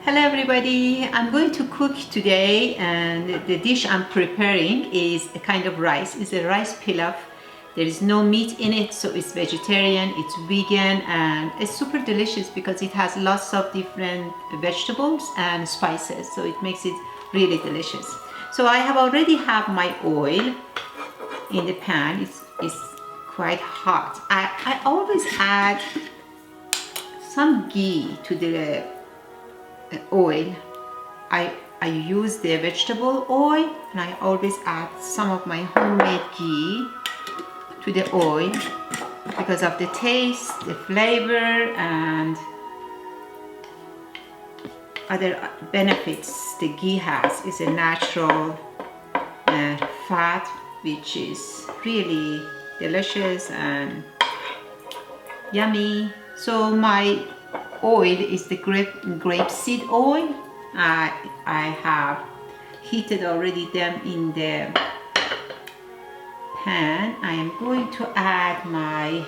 Hello everybody, I'm going to cook today and the dish I'm preparing is a kind of rice. It's a rice pilaf. There is no meat in it, so it's vegetarian, it's vegan, and it's super delicious because it has lots of different vegetables and spices, so it makes it really delicious. So I have already have my oil in the pan. It's quite hot. I always add some ghee to the oil. I use the vegetable oil, and I always add some of my homemade ghee to the oil because of the taste, the flavor, and other benefits the ghee has. It's a natural fat which is really delicious and yummy. So my oil is the grapeseed oil. I have heated already them in the pan. I am going to add my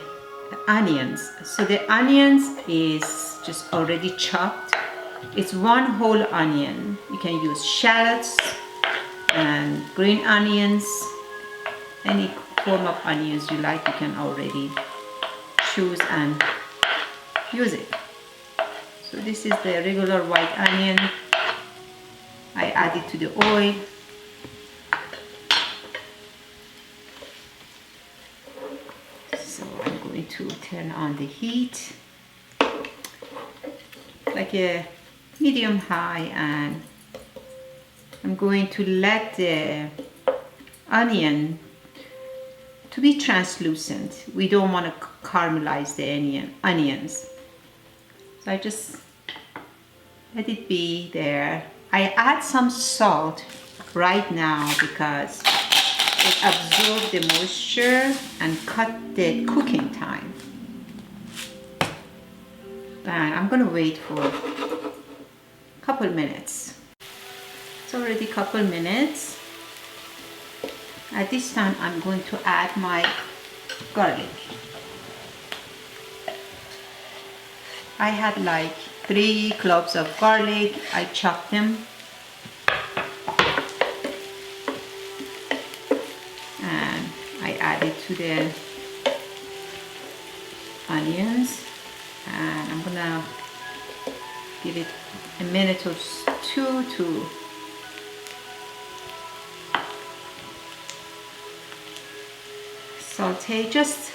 onions. So the onions is just already chopped. It's one whole onion. You can use shallots and green onions, any form of onions you like. You can already choose and use it. So this is the regular white onion. I add it to the oil. So I'm going to turn on the heat like a medium high, and I'm going to let the onion to be translucent. We don't want to caramelize the onions. So I just let it be there. I add some salt right now because it absorbs the moisture and cut the cooking time. And I'm gonna wait for a couple minutes. It's already a couple minutes. At this time I'm going to add my garlic. I had like 3 cloves of garlic. I chopped them and I added to the onions, and I'm gonna give it a minute or two to saute, just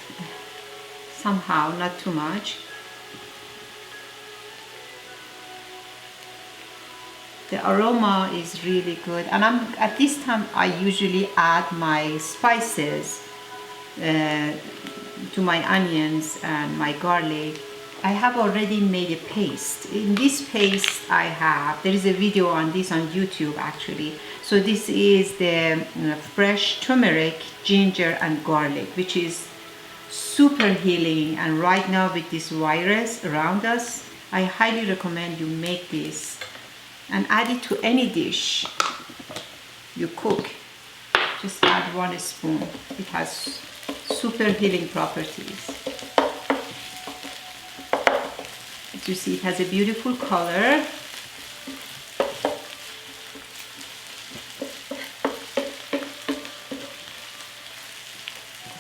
somehow, not too much. The aroma is really good, and at this time I usually add my spices to my onions and my garlic. I have already made a paste. In this paste there is a video on this on YouTube actually. So this is the fresh turmeric, ginger and garlic, which is super healing, and right now with this virus around us, I highly recommend you make this and add it to any dish you cook. Just add 1 spoon. It has super healing properties. As you see, it has a beautiful color.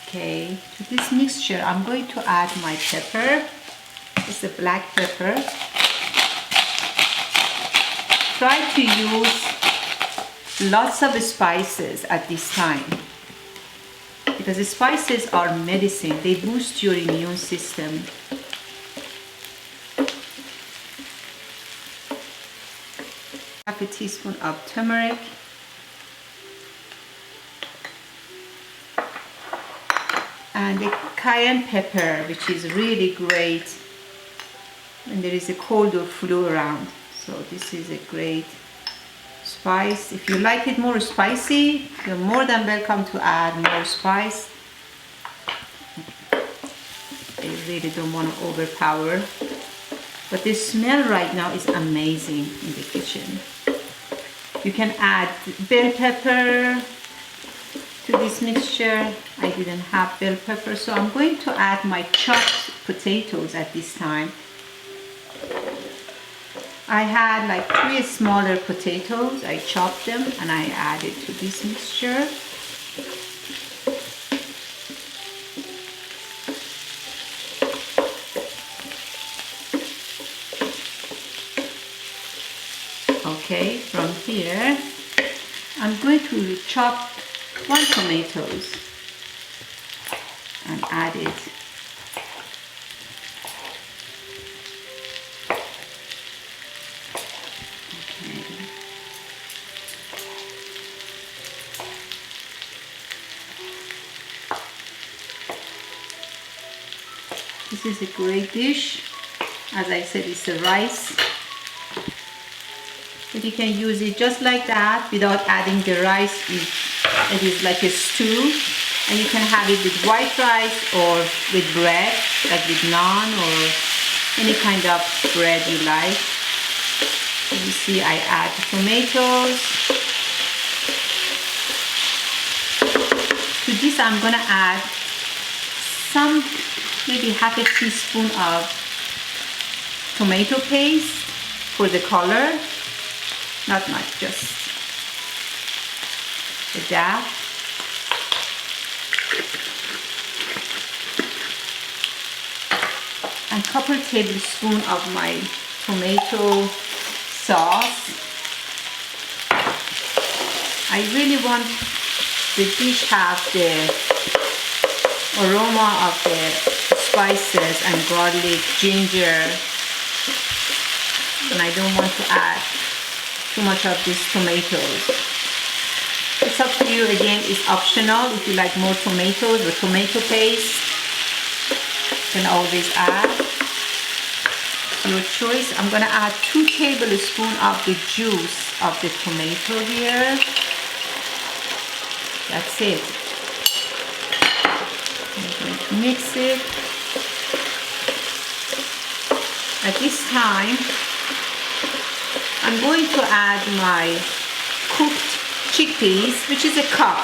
Okay, to this mixture I'm going to add my pepper. It's a black pepper. Try to use lots of spices at this time because the spices are medicine. They boost your immune system. Half a teaspoon of turmeric. And the cayenne pepper, which is really great when there is a cold or flu around. So this is a great spice. If you like it more spicy, you're more than welcome to add more spice. I really don't want to overpower. But the smell right now is amazing in the kitchen. You can add bell pepper to this mixture. I didn't have bell pepper, so I'm going to add my chopped potatoes at this time. I had like 3 smaller potatoes. I chopped them and I added to this mixture. Okay, from here I'm going to chop 1 tomatoes and add it. Okay. This is a great dish. As I said, it's a rice. But you can use it just like that without adding the rice. It is like a stew, and you can have it with white rice or with bread, like with naan or any kind of bread you like. You see, I add tomatoes. To this I'm gonna add some, maybe half a teaspoon of tomato paste for the color. Not much, just a dab. And a couple tablespoons of my tomato sauce. I really want the dish have the aroma of the spices and garlic, ginger, and I don't want to add too much of these tomatoes. It's up to you. Again, it's optional. If you like more tomatoes or tomato paste, you can always add. Your choice. I'm gonna add 2 tablespoons of the juice of the tomato here. That's it. I'm going to mix it. At this time, I'm going to add my cooked chickpeas, which is a cup.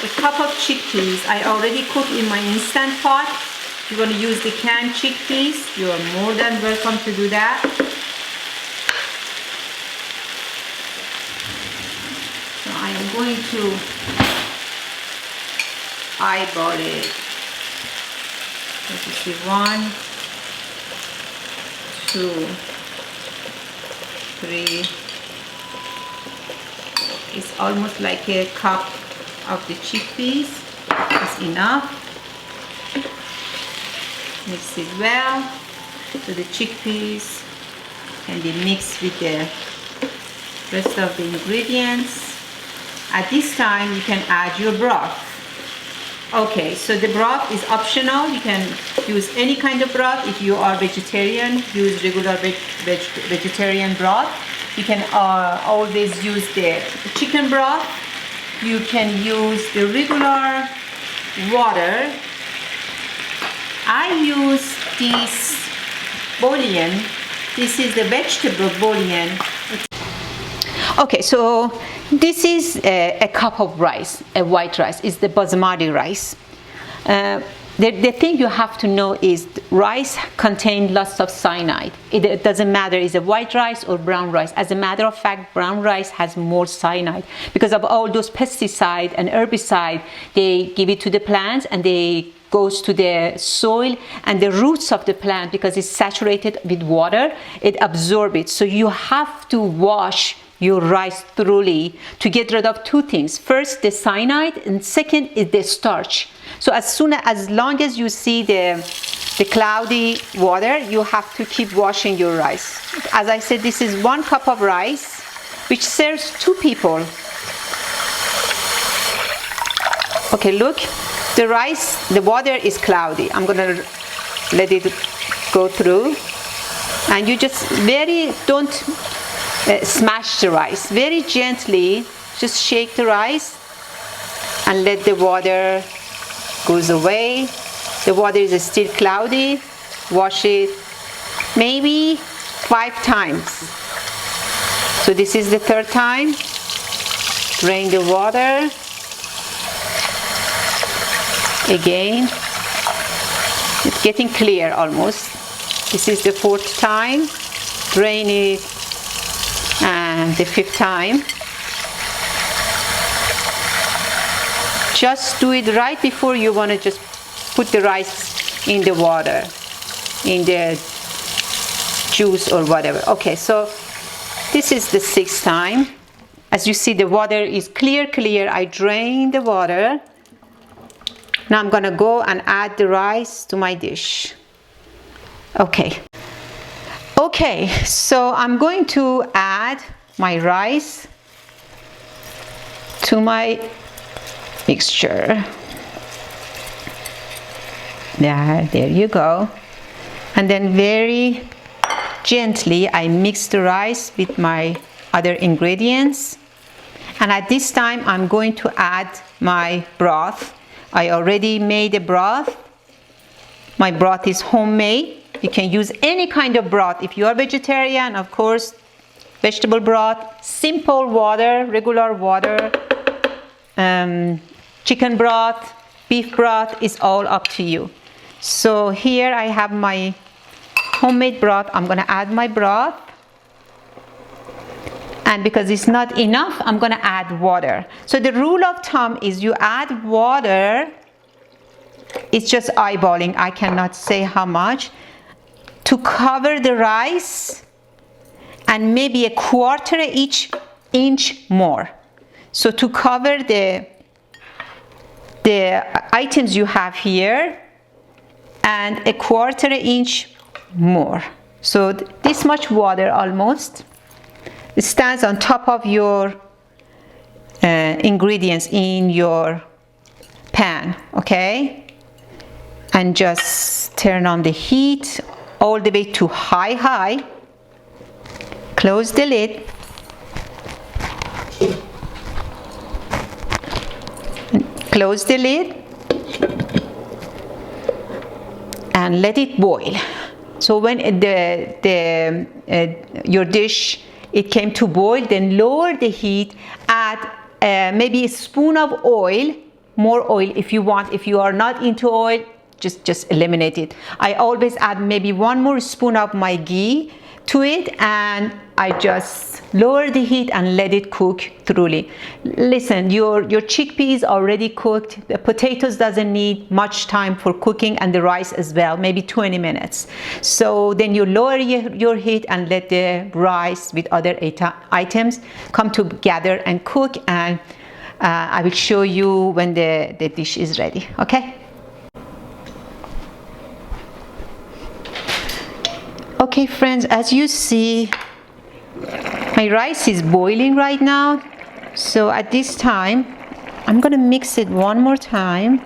A cup of chickpeas I already cooked in my Instant Pot. If you're going to use the canned chickpeas, you are more than welcome to do that. So I am going to eyeball it. Let me see, 1, 2, 3. It's almost like a cup of the chickpeas. It's enough. Mix it well so the chickpeas can be mixed with the rest of the ingredients. At this time you can add your broth. Okay, so the broth is optional. You can use any kind of broth. If you are vegetarian, use regular vegetarian broth. You can always use the chicken broth. You can use the regular water. I use this bouillon. This is the vegetable bouillon. Okay, so this is a cup of rice, a white rice. It's the basmati rice. The thing you have to know is rice contains lots of cyanide. It doesn't matter is it white rice or brown rice. As a matter of fact, brown rice has more cyanide because of all those pesticides and herbicides. They give it to the plants and they goes to the soil and the roots of the plant, because it's saturated with water, it absorbs it. So you have to wash your rice thoroughly to get rid of 2 things. First, the cyanide, and second is the starch. So as long as you see the cloudy water, you have to keep washing your rice. As I said, this is 1 cup of rice, which serves 2 people. Okay, look, the rice, the water is cloudy. I'm gonna let it go through, and you just don't smash the rice. Very gently, just shake the rice and let the water goes away. The water is still cloudy. Wash it maybe 5 times. So this is the 3rd time. Drain the water. Again. It's getting clear almost. This is the 4th time. drain it, and the 5th time. Just do it right before you want to just put the rice in the water, in the juice or whatever. Okay, so this is the 6th time. As you see, the water is clear. I drain the water. Now I'm gonna go and add the rice to my dish. Okay, so I'm going to add my rice to my mixture. Yeah, there you go. And then very gently I mix the rice with my other ingredients. And at this time I'm going to add my broth. I already made a broth. My broth is homemade. You can use any kind of broth. If you are vegetarian, of course, vegetable broth, simple water, regular water, chicken broth, beef broth, is all up to you. So here I have my homemade broth. I'm gonna add my broth. And because it's not enough, I'm gonna add water. So the rule of thumb is you add water, it's just eyeballing, I cannot say how much, to cover the rice, and maybe 1/4 inch more. So to cover the items you have here, and 1/4 inch more. So this much water almost. It stands on top of your ingredients in your pan, okay? And just turn on the heat all the way to high. Close the lid. Close the lid and let it boil. So when your dish it came to boil, then lower the heat, add maybe a spoon of oil, more oil if you want. If you are not into oil, just eliminate it. I always add maybe 1 more spoon of my ghee to it, and I just lower the heat and let it cook thoroughly. Listen, your chickpea is already cooked. The potatoes doesn't need much time for cooking, and the rice as well, maybe 20 minutes. So then you lower your heat and let the rice with other items come together and cook, and I will show you when the dish is ready, okay? Okay friends, as you see, my rice is boiling right now. So at this time, I'm gonna mix it one more time.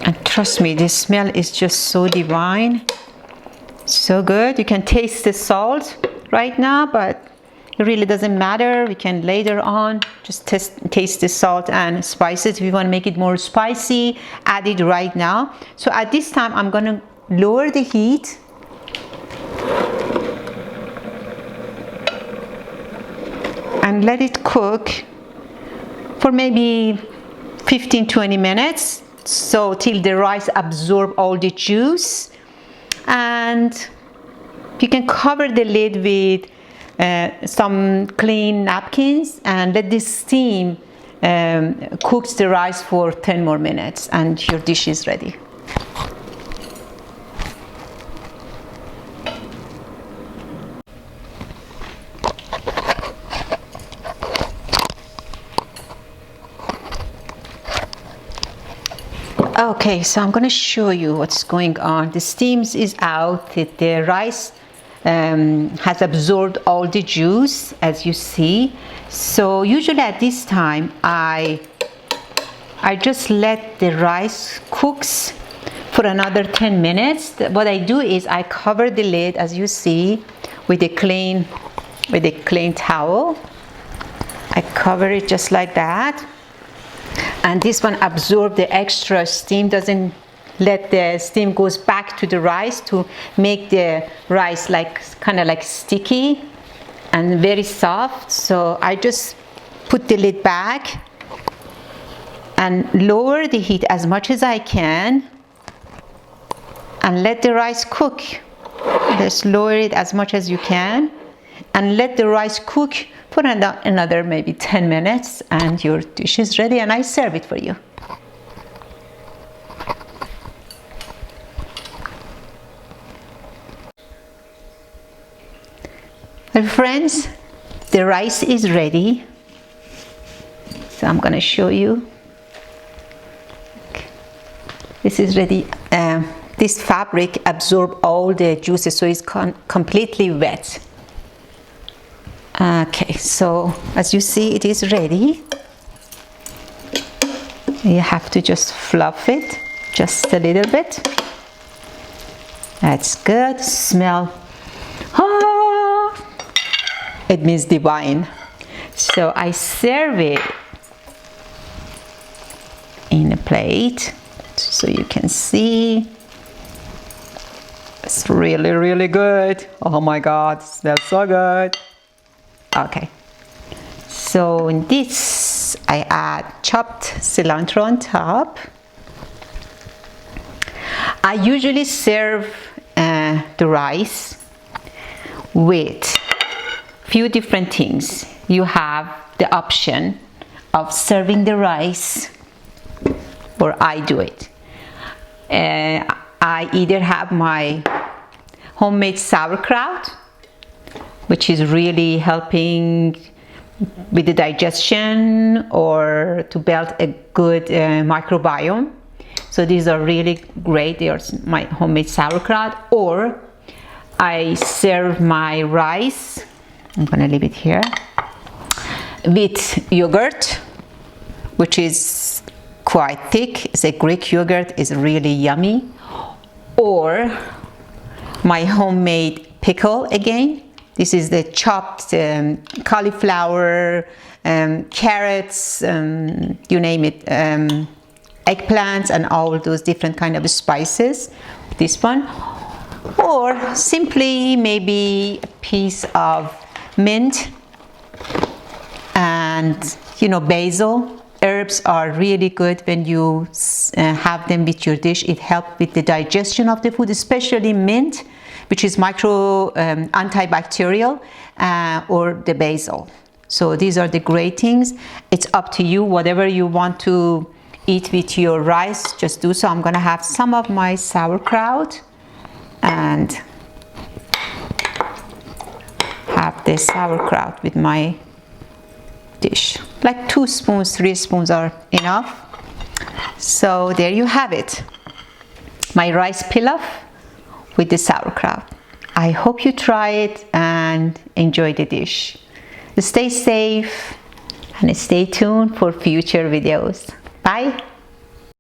And trust me, the smell is just so divine, so good. You can taste the salt right now, but it really doesn't matter. We can later on just taste the salt and spices. If you want to make it more spicy, add it right now. So at this time, I'm gonna lower the heat. And let it cook for maybe 15-20 minutes. So till the rice absorb all the juice. And you can cover the lid with some clean napkins and let this steam cooks the rice for 10 more minutes, and your dish is ready. Okay, so I'm going to show you what's going on. The steam is out. The rice has absorbed all the juice, as you see. So usually at this time I just let the rice cooks for another 10 minutes. What I do is I cover the lid, as you see, with a clean towel. I cover it just like that, and this one absorbs the extra steam, doesn't let the steam goes back to the rice to make the rice kind of like sticky and very soft. So I just put the lid back and lower the heat as much as I can. and let the rice cook. Just lower it as much as you can and let the rice cook for another maybe 10 minutes and your dish is ready, and I serve it for you. Well, friends, the rice is ready. So I'm going to show you. Okay. This is ready. This fabric absorbs all the juices, so it's completely wet. Okay, so as you see, it is ready. You have to just fluff it just a little bit. That's good. Smell. It means divine. So I serve it in a plate so you can see. It's really, really good. Oh my God, it smells so good. Okay, so in this I add chopped cilantro on top. I usually serve the rice with few different things. You have the option of serving the rice, or I do it. I either have my homemade sauerkraut, which is really helping with the digestion or to build a good microbiome. So these are really great. They are my homemade sauerkraut. Or I serve my rice, I'm gonna leave it here, with yogurt, which is quite thick. It's a Greek yogurt, is really yummy. Or my homemade pickle again. This is the chopped cauliflower, carrots, you name it, eggplants, and all those different kind of spices. This one. Or simply maybe a piece of mint and basil. Herbs are really good when you have them with your dish. It helps with the digestion of the food, especially mint, which is antibacterial, or the basil. So these are the great things. It's up to you, whatever you want to eat with your rice, just do so. I'm gonna have some of my sauerkraut and have the sauerkraut with my dish. Like 2 spoons, 3 spoons are enough. So there you have it. My rice pilaf with the sauerkraut. I hope you try it and enjoy the dish. Stay safe and stay tuned for future videos. Bye.